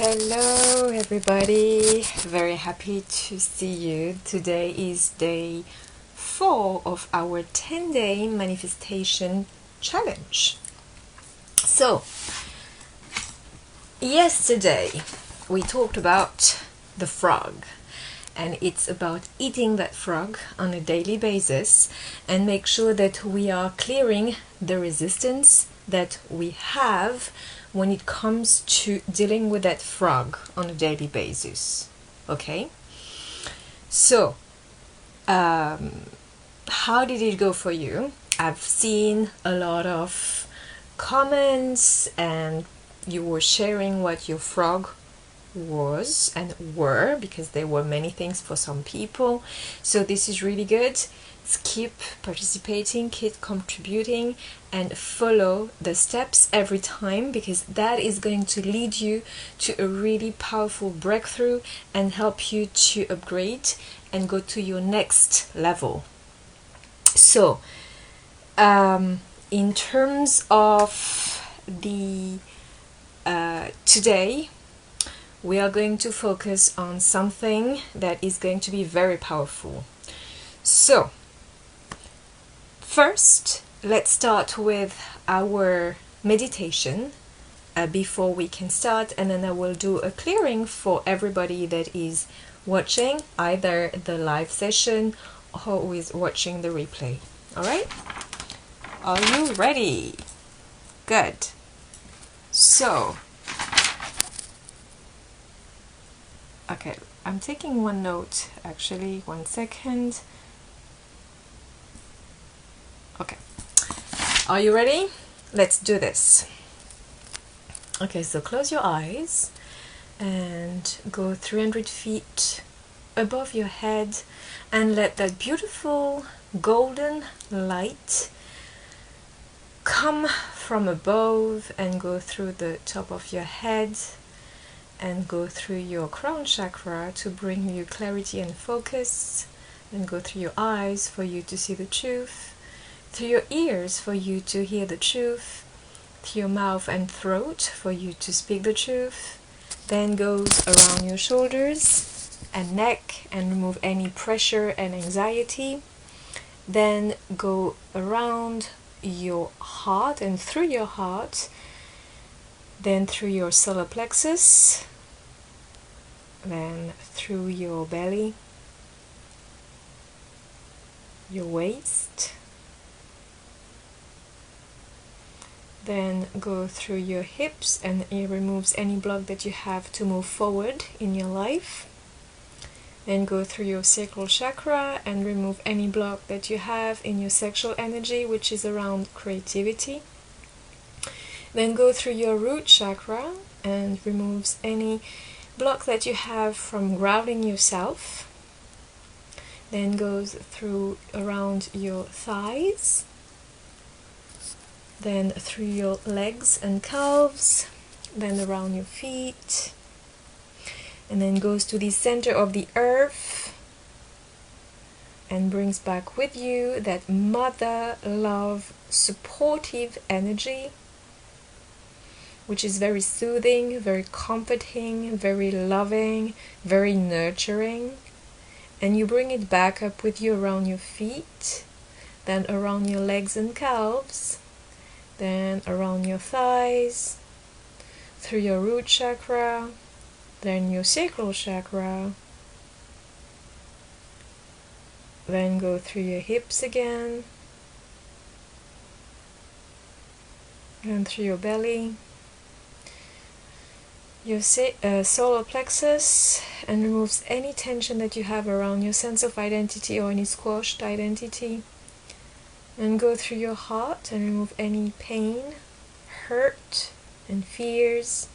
Hello everybody, very happy to see you. Today is day 4 of our 10-day manifestation challenge. So, yesterday we talked about the frog, and it's about eating that frog on a daily basis and make sure that we are clearing the resistance that we have when it comes to dealing with that frog on a daily basis. Okay? So, how did it go for you? I've seen a lot of comments and you were sharing what your frog was and were, because there were many things for some people. So this is really good. Keep participating, keep contributing, and follow the steps every time, because that is going to lead you to a really powerful breakthrough and help you to upgrade and go to your next level. So in terms of the today, we are going to focus on something that is going to be very powerful. So first, let's start with our meditation before we can start, and then I will do a clearing for everybody that is watching either the live session or who is watching the replay. Alright? Are you ready? Good. So, okay, I'm taking one note actually, 1 second. Okay, are you ready? Let's do this. Okay, so close your eyes and go 300 feet above your head and let that beautiful golden light come from above and go through the top of your head and go through your crown chakra to bring you clarity and focus, and go through your eyes for you to see the truth, through your ears for you to hear the truth, through your mouth and throat for you to speak the truth, then goes around your shoulders and neck and remove any pressure and anxiety, then go around your heart and through your heart, then through your solar plexus, then through your belly, your waist, then go through your hips, and it removes any block that you have to move forward in your life. Then go through your sacral chakra and remove any block that you have in your sexual energy, which is around creativity. Then go through your root chakra and removes any block that you have from grounding yourself. Then goes through around your thighs, then through your legs and calves, then around your feet, and then goes to the center of the earth and brings back with you that mother love supportive energy, which is very soothing, very comforting, very loving, very nurturing. And you bring it back up with you around your feet, then around your legs and calves, then around your thighs, through your root chakra, then your sacral chakra, then go through your hips again, and through your belly, your solar plexus, and removes any tension that you have around your sense of identity or any squashed identity. And go through your heart and remove any pain, hurt, and fears.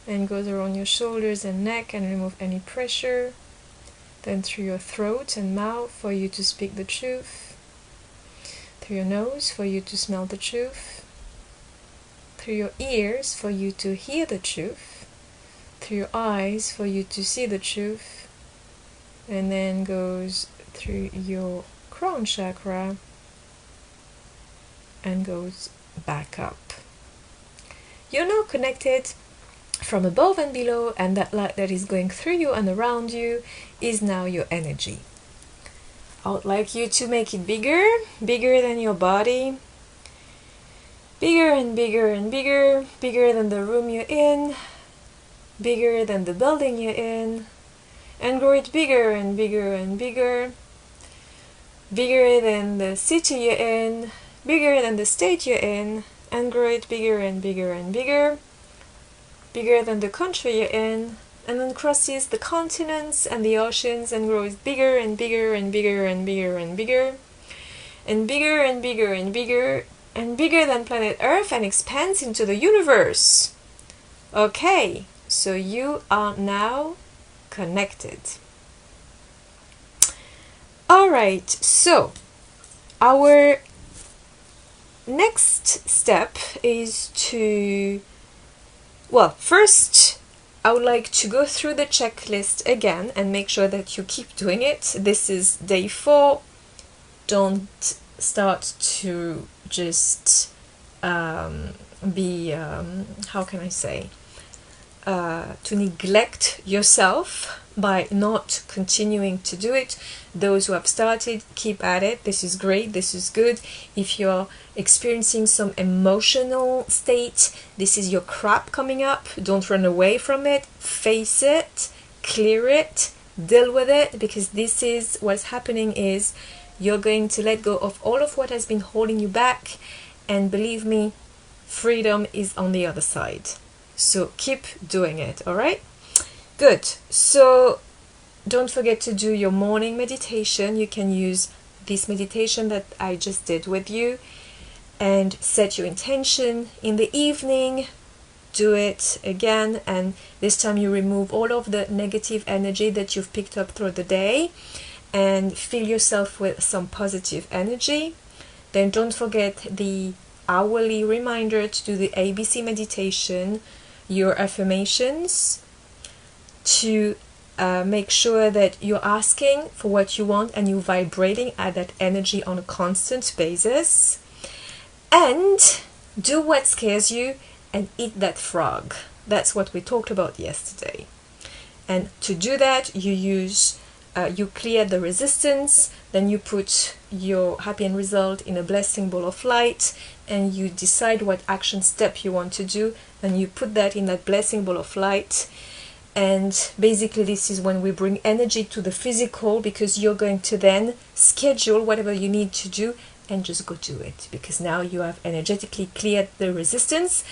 And goes around your shoulders and neck and remove any pressure. Then through your throat and mouth for you to speak the truth. Through your nose for you to smell the truth. Through your ears for you to hear the truth. Through your eyes for you to see the truth. And then goes through your crown chakra and goes back up. You're now connected from above and below, and that light that is going through you and around you is now your energy. I would like you to make it bigger, bigger than your body, bigger and bigger and bigger, bigger than the room you're in, bigger than the building you're in, and grow it bigger and bigger and bigger, bigger than the city you're in, bigger than the state you're in, and grow it bigger and bigger and bigger, bigger than the country you're in, and then crosses the continents and the oceans and grows bigger and bigger and bigger and bigger and bigger, and bigger and bigger and bigger, and bigger than planet Earth, and expands into the universe. Okay, so you are now connected. Alright, so our next step is to, well, first I would like to go through the checklist again and make sure that you keep doing it. This is day 4. Don't start to just be, how can I say, to neglect yourself by not continuing to do it. Those who have started, keep at it. This is great, this is good. If you're experiencing some emotional state, this is your crap coming up. Don't run away from it. Face it, clear it, deal with it, because this is what's happening is you're going to let go of all of what has been holding you back, and believe me, freedom is on the other side. So keep doing it, all right? Good. So don't forget to do your morning meditation. You can use this meditation that I just did with you and set your intention. In the evening, do it again, and this time you remove all of the negative energy that you've picked up through the day and fill yourself with some positive energy. Then don't forget the hourly reminder to do the ABC meditation, your affirmations, to make sure that you're asking for what you want and you're vibrating at that energy on a constant basis. And do what scares you and eat that frog. That's what we talked about yesterday. And to do that, you use you clear the resistance, then you put your happy end result in a blessing ball of light, and you decide what action step you want to do, and you put that in that blessing ball of light. And basically this is when we bring energy to the physical, because you're going to then schedule whatever you need to do and just go do it, because now you have energetically cleared the resistance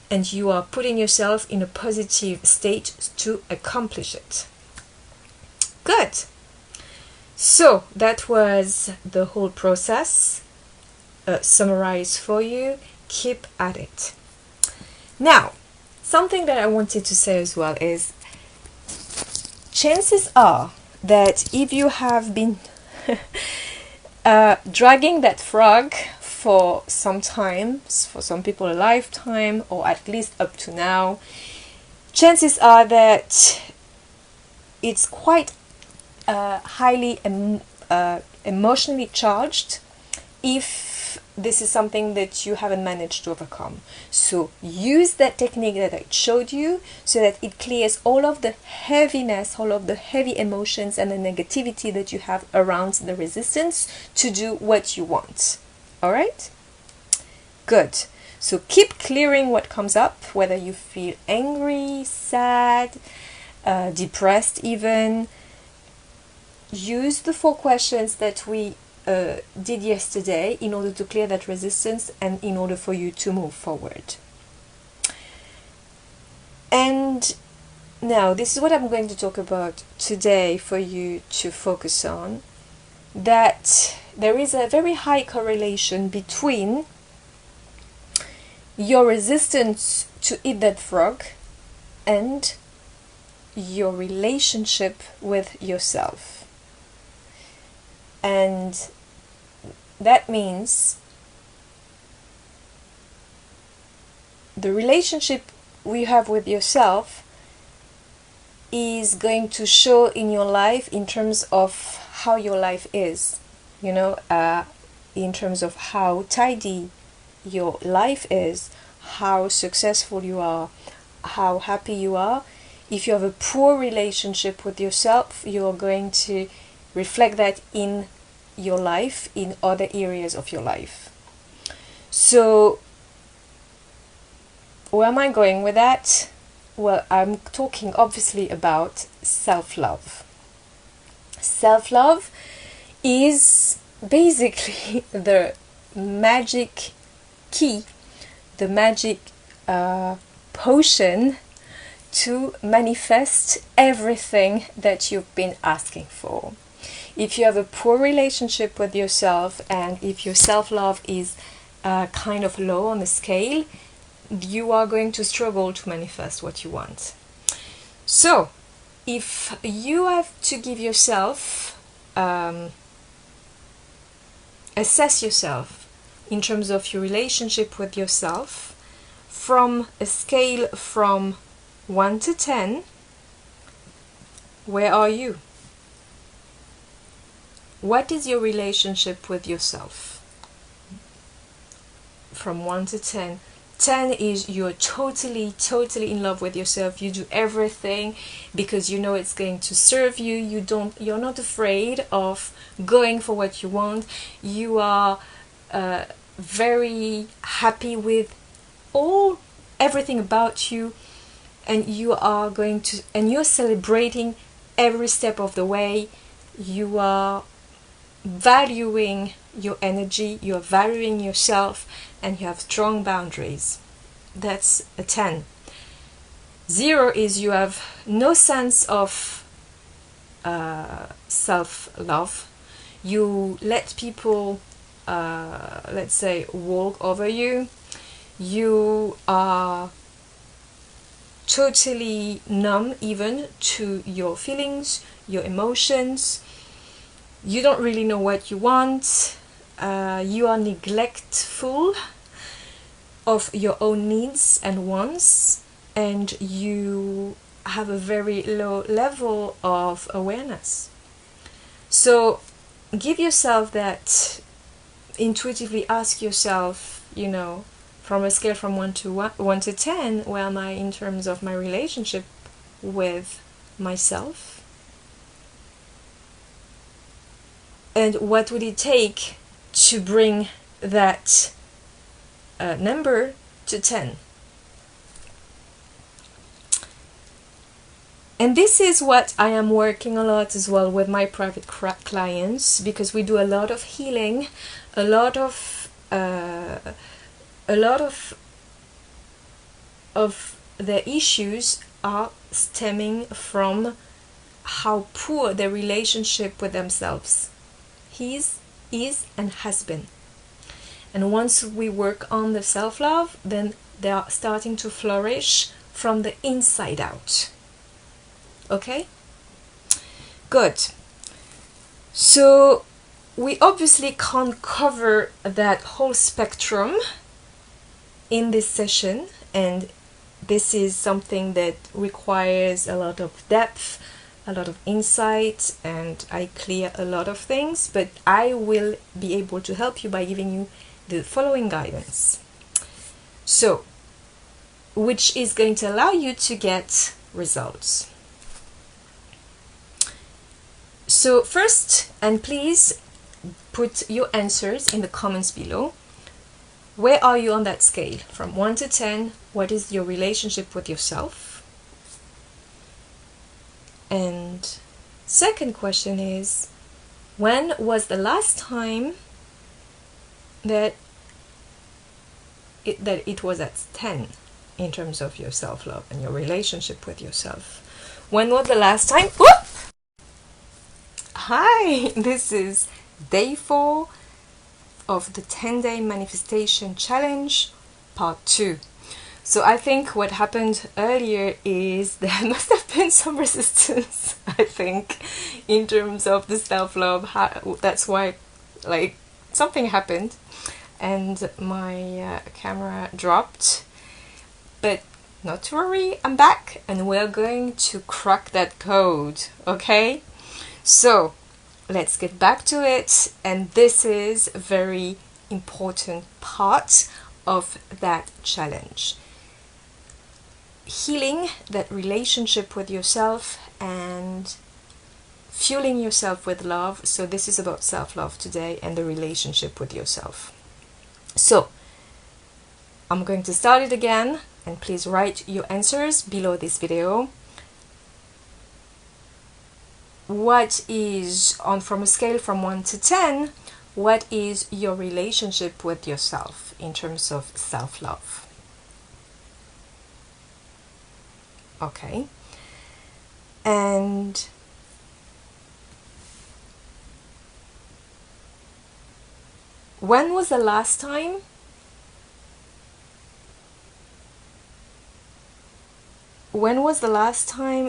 and you are putting yourself in a positive state to accomplish it. Good. So that was the whole process. Summarize for you. Keep at it. Now, something that I wanted to say as well is, chances are that if you have been dragging that frog for some time, for some people a lifetime, or at least up to now, chances are that it's quite highly emotionally charged if this is something that you haven't managed to overcome. So use that technique that I showed you so that it clears all of the heaviness, all of the heavy emotions and the negativity that you have around the resistance to do what you want. All right? Good. So keep clearing what comes up, whether you feel angry, sad, depressed even. Use the 4 questions that we did yesterday in order to clear that resistance and in order for you to move forward. And now this is what I'm going to talk about today for you to focus on, that there is a very high correlation between your resistance to eat that frog and your relationship with yourself. And that means the relationship we have with yourself is going to show in your life in terms of how your life is, in terms of how tidy your life is, how successful you are, how happy you are. If you have a poor relationship with yourself, you're going to reflect that in your life, in other areas of your life. So, where am I going with that? Well, I'm talking obviously about self-love. Self-love is basically the magic key, the magic potion to manifest everything that you've been asking for. If you have a poor relationship with yourself, and if your self-love is kind of low on the scale, you are going to struggle to manifest what you want. So, if you have to give yourself, assess yourself in terms of your relationship with yourself from a scale from 1 to 10, where are you? What is your relationship with yourself? From 1 to 10. 10 is you're totally in love with yourself. You do everything because you know it's going to serve you. You're not afraid of going for what you want. You are very happy with everything about you, and you're celebrating every step of the way. You are valuing your energy, you're valuing yourself, and you have strong boundaries. That's a 10. 0 is you have no sense of self-love. You let people, let's say, walk over you. You are totally numb even to your feelings, your emotions. You don't really know what you want. You are neglectful of your own needs and wants, and you have a very low level of awareness. So give yourself that, intuitively ask yourself, from a scale from 1 to 10, where am I in terms of my relationship with myself? And what would it take to bring that number to 10? And this is what I am working a lot as well with my private clients, because we do a lot of healing, a lot of their issues are stemming from how poor their relationship with themselves is and has been. And once we work on the self-love, then they are starting to flourish from the inside out. Okay? Good. So we obviously can't cover that whole spectrum in this session, and this is something that requires a lot of depth, a lot of insight, and I clear a lot of things, but I will be able to help you by giving you the following guidance. So, which is going to allow you to get results. So first, and please put your answers in the comments below. Where are you on that scale? From 1 to 10, what is your relationship with yourself? And second question is, when was the last time that it was at 10 in terms of your self-love and your relationship with yourself? When was the last time? Whoop! Hi, this is day 4 of the 10-day manifestation challenge, part 2. So I think what happened earlier is there must have been some resistance, I think, in terms of the self-love. That's why, something happened and my camera dropped. But not to worry, I'm back and we're going to crack that code, okay? So let's get back to it, and this is a very important part of that challenge. healing that relationship with yourself and fueling yourself with love. So this is about self-love today and the relationship with yourself. So I'm going to start it again, and please write your answers below this video. What is, from a scale from 1 to 10, what is your relationship with yourself in terms of self-love? Okay. And when was the last time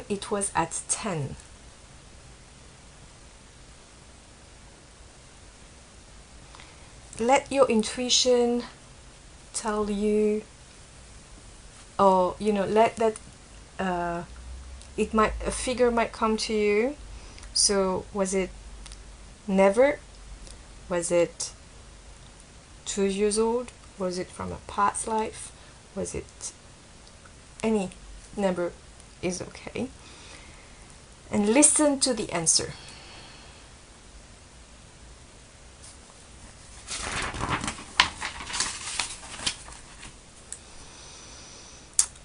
it was at 10? Let your intuition tell you, or let that a figure might come to you. So was it never? Was it 2 years old? Was it from a past life? Was it any number is okay? And listen to the answer.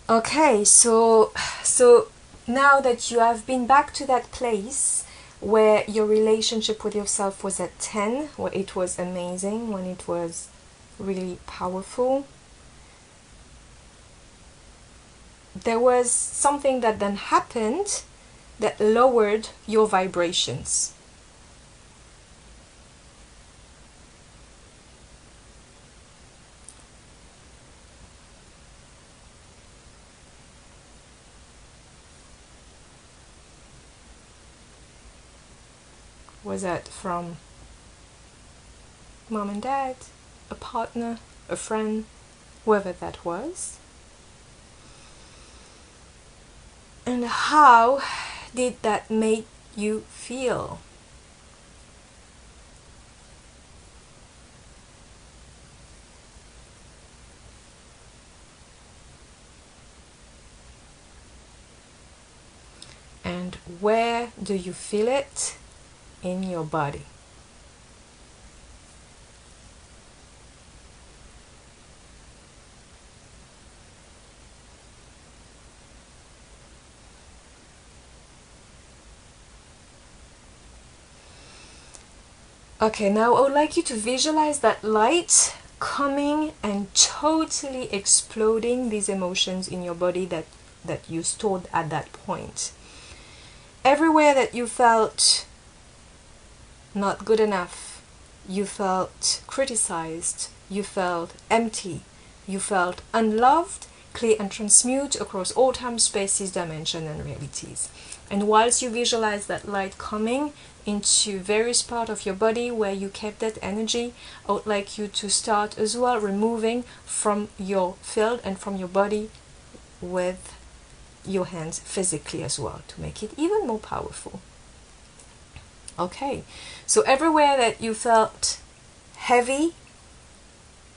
Okay, so now that you have been back to that place where your relationship with yourself was at 10, where it was amazing, when it was really powerful, there was something that then happened that lowered your vibrations. Was that from mom and dad, a partner, a friend, whoever that was? And how did that make you feel? And where do you feel it in your body? Okay, now I would like you to visualize that light coming and totally exploding these emotions in your body that you stored at that point. Everywhere that you felt not good enough, you felt criticized, you felt empty, you felt unloved, clear and transmute across all time, spaces, dimension and realities. And whilst you visualize that light coming into various parts of your body where you kept that energy, I would like you to start as well removing from your field and from your body with your hands physically as well, to make it even more powerful. Okay, so everywhere that you felt heavy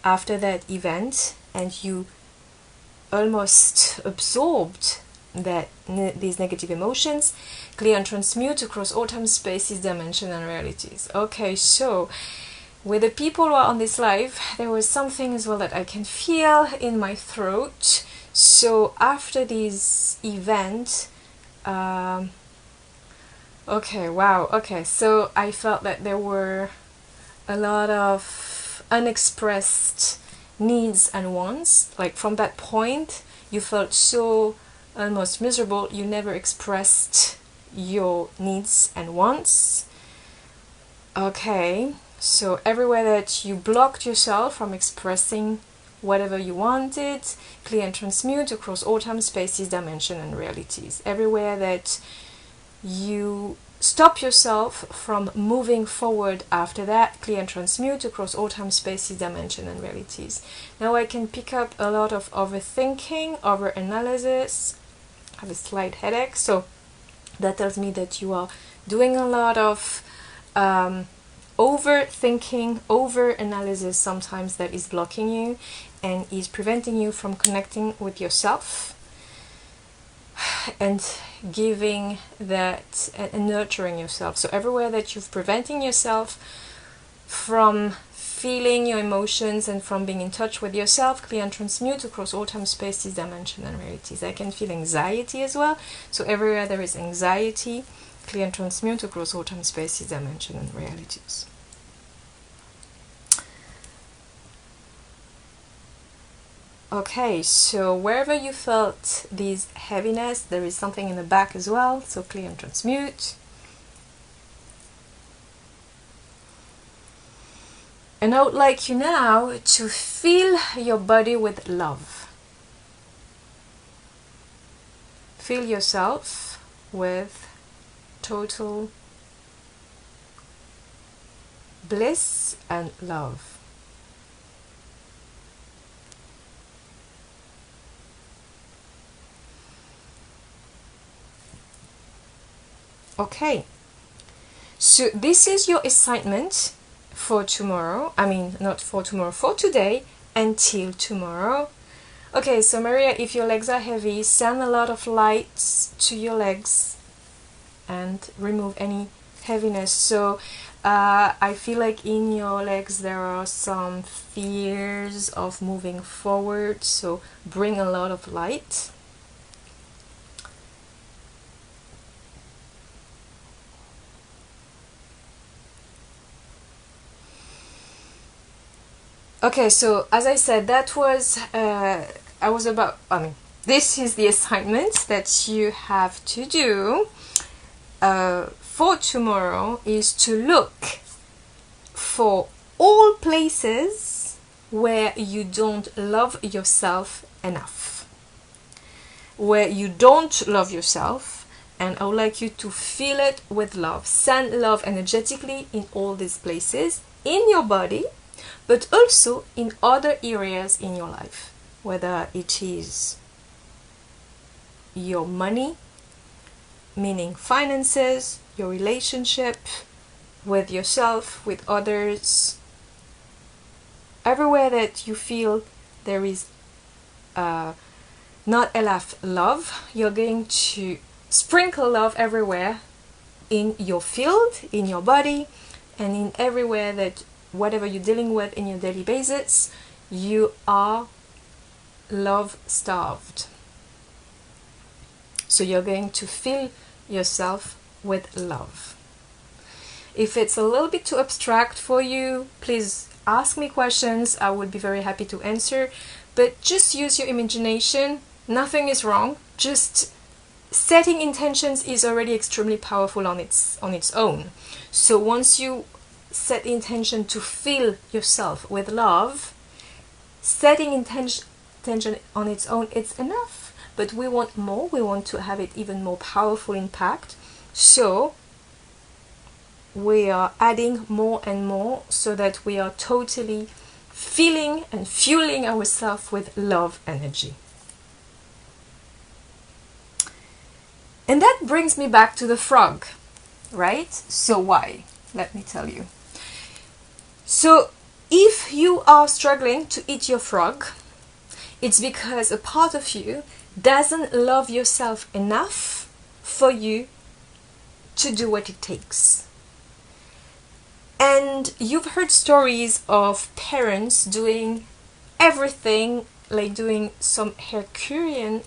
after that event and you almost absorbed these negative emotions, clear and transmute across all time, spaces, dimension and realities. Okay, so with the people who are on this live, there was something as well that I can feel in my throat. So after this event, okay, wow, okay, so I felt that there were a lot of unexpressed needs and wants. Like from that point, you felt so almost miserable, you never expressed your needs and wants. Okay, so everywhere that you blocked yourself from expressing whatever you wanted, clear and transmute across all time, spaces, dimension and realities. Everywhere that you stop yourself from moving forward after that, clear and transmute across all time, spaces, dimension and realities. Now I can pick up a lot of overthinking, over-analysis. I have a slight headache, so that tells me that you are doing a lot of overthinking, over-analysis sometimes, that is blocking you and is preventing you from connecting with yourself. and giving that and nurturing yourself. So everywhere that you're preventing yourself from feeling your emotions and from being in touch with yourself, clear and transmute across all time, spaces, dimension, and realities. I can feel anxiety as well. So everywhere there is anxiety, clear and transmute across all time, spaces, dimension, and realities. Okay, so wherever you felt this heaviness, there is something in the back as well. So clear and transmute. And I would like you now to fill your body with love. Fill yourself with total bliss and love. Okay, so this is your assignment for tomorrow. I mean, not for tomorrow, for today until tomorrow. Okay, so Maria, if your legs are heavy, send a lot of light to your legs and remove any heaviness. So I feel like in your legs there are some fears of moving forward, so bring a lot of light. Okay, so as I said, that was this is the assignment that you have to do for tomorrow, is to look for all places where you don't love yourself enough, where you don't love yourself, and I would like you to fill it with love. Send love energetically in all these places, in your body, but also in other areas in your life, whether it is your money, meaning finances, your relationship with yourself, with others, everywhere that you feel there is not enough love, you're going to sprinkle love everywhere in your field, in your body, and in everywhere that whatever you're dealing with in your daily basis, you are love starved. So you're going to fill yourself with love. If it's a little bit too abstract for you, please ask me questions. I would be very happy to answer. But just use your imagination. Nothing is wrong. Just setting intentions is already extremely powerful on its own. So once you set the intention to fill yourself with love, setting intention on its own, it's enough. But we want more. We want to have it even more powerful impact. So we are adding more and more so that we are totally filling and fueling ourselves with love energy. And that brings me back to the frog, right? So why? Let me tell you. So if you are struggling to eat your frog, it's because a part of you doesn't love yourself enough for you to do what it takes. And you've heard stories of parents doing everything, like doing some Herculean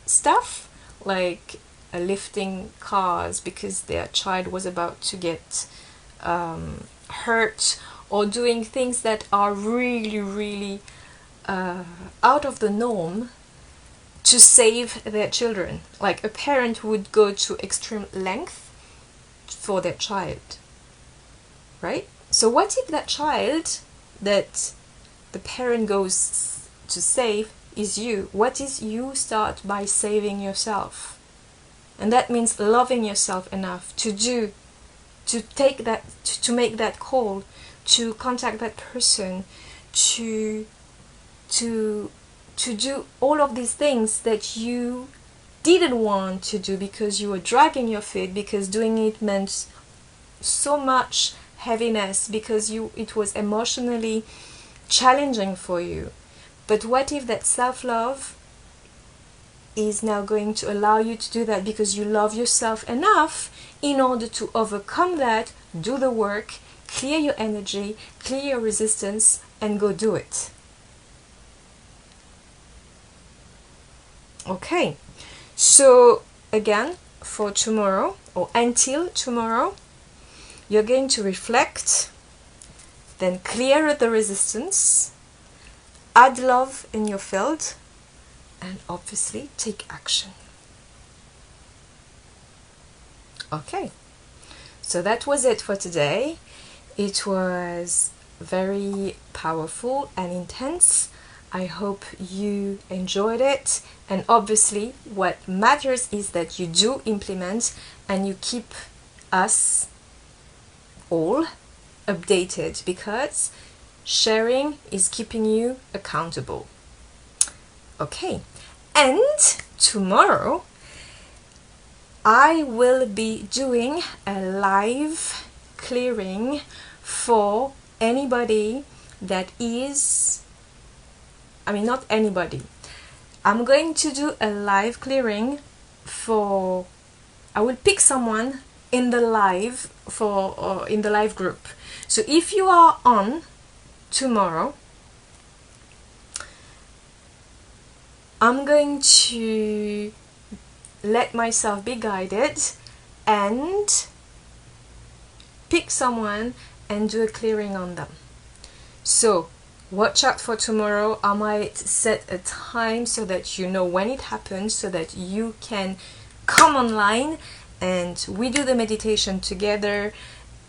stuff, like lifting cars because their child was about to get hurt, or doing things that are really, really out of the norm to save their children. Like a parent would go to extreme length for their child, right? So what if that child that the parent goes to save is you? What is you start by saving yourself? And that means loving yourself enough to take that, to make that call, to contact that person, to do all of these things that you didn't want to do because you were dragging your feet, because doing it meant so much heaviness, because it was emotionally challenging for you. But what if that self-love is now going to allow you to do that because you love yourself enough in order to overcome that, do the work, clear your energy, clear your resistance, and go do it. Okay, so again, for tomorrow or until tomorrow, you're going to reflect, then clear the resistance, add love in your field, and obviously take action. Okay, so that was it for today. It was very powerful and intense. I hope you enjoyed it, and obviously what matters is that you do implement and you keep us all updated, because sharing is keeping you accountable. Okay, and tomorrow I will be doing a live clearing for anybody that is, not anybody. I'm going to do a live clearing for, I will pick someone in the live in the live group. So if you are on tomorrow, I'm going to let myself be guided and pick someone and do a clearing on them. So watch out for tomorrow. I might set a time so that you know when it happens, so that you can come online and we do the meditation together,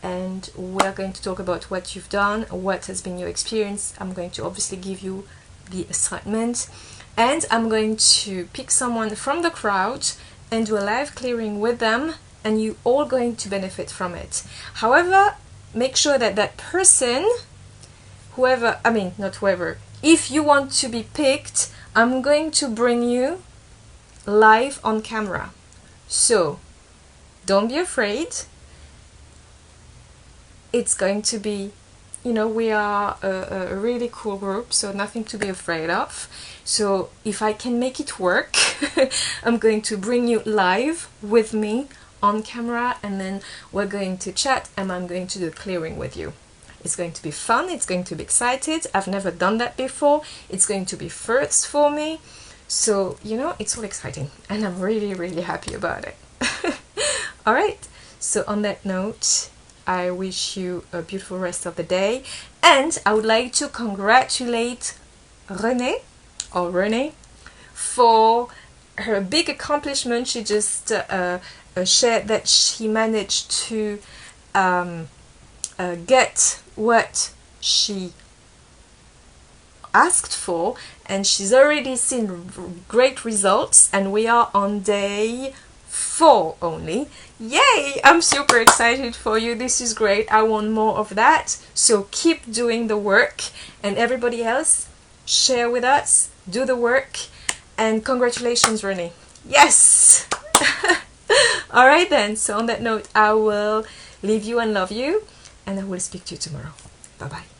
and we're going to talk about what you've done, what has been your experience. I'm going to obviously give you the assignment, and I'm going to pick someone from the crowd and do a live clearing with them, and you all going to benefit from it. However, make sure that that person, if you want to be picked, I'm going to bring you live on camera. So don't be afraid. It's going to be, we are a really cool group, so nothing to be afraid of. So if I can make it work, I'm going to bring you live with me on camera, and then we're going to chat and I'm going to do a clearing with you. It's going to be fun, it's going to be excited. I've never done that before. It's going to be first for me. So, it's all exciting and I'm really, really happy about it. All right, so on that note, I wish you a beautiful rest of the day, and I would like to congratulate Renee for her big accomplishment. She just shared that she managed to get what she asked for, and she's already seen great results, and we are on day 4 only. Yay! I'm super excited for you. This is great. I want more of that. So keep doing the work, and everybody else, share with us, do the work, and congratulations, Renee. Yes! All right then. So on that note, I will leave you and love you, and I will speak to you tomorrow. Bye-bye.